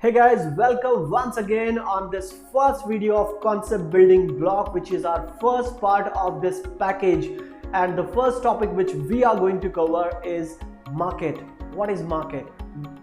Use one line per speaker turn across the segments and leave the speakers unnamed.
Hey guys, welcome once again on this first video of concept building block, which is our first part of this package. And the first topic which we are going to cover is market. What is market?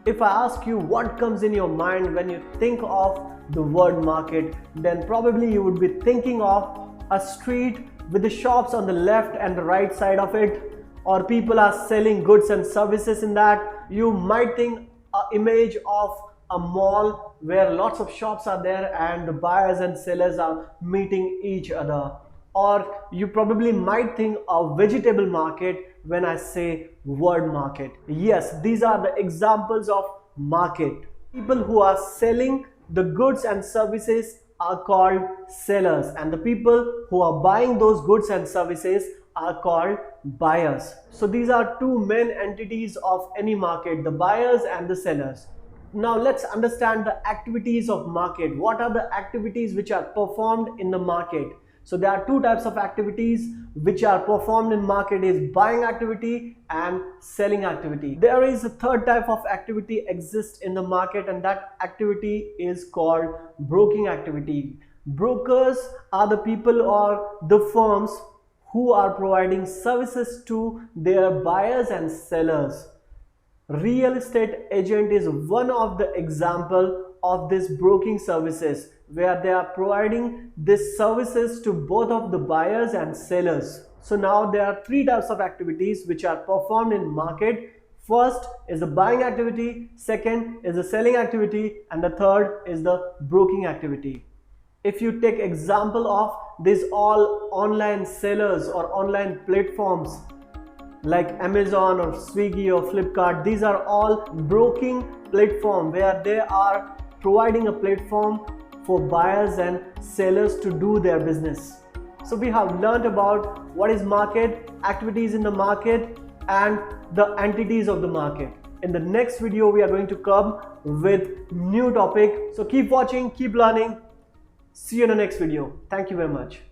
If I ask you what comes in your mind when you think of the word market, then probably you would be thinking of a street with the shops on the left and the right side of it, or people are selling goods and services in that. You might think an image of a mall where lots of shops are there and the buyers and sellers are meeting each other. Or you probably might think of vegetable market when I say word market. Yes, these are the examples of market. People who are selling the goods and services are called sellers, and the people who are buying those goods and services are called buyers. So these are two main entities of any market, the buyers and the sellers. Now let's understand the activities of market. What are the activities which are performed in the market? So there are two types of activities which are performed in market, is buying activity and selling activity. There is a third type of activity exists in the market, and that activity is called broking activity. Brokers are the people or the firms who are providing services to their buyers and sellers. Real estate agent is one of the example of this broking services, where they are providing these services to both of the buyers and sellers. So now there are three types of activities which are performed in market. First is the buying activity, second is the selling activity, and the third is the broking activity. If you take example of these all online sellers or online platforms like Amazon or Swiggy or Flipkart, these are all broking platform where they are providing a platform for buyers and sellers to do their business. So we have learned about what is market, activities in the market, and the entities of the market. In the next video we are going to come with new topic. So keep watching, keep learning. See you in the next video. Thank you very much.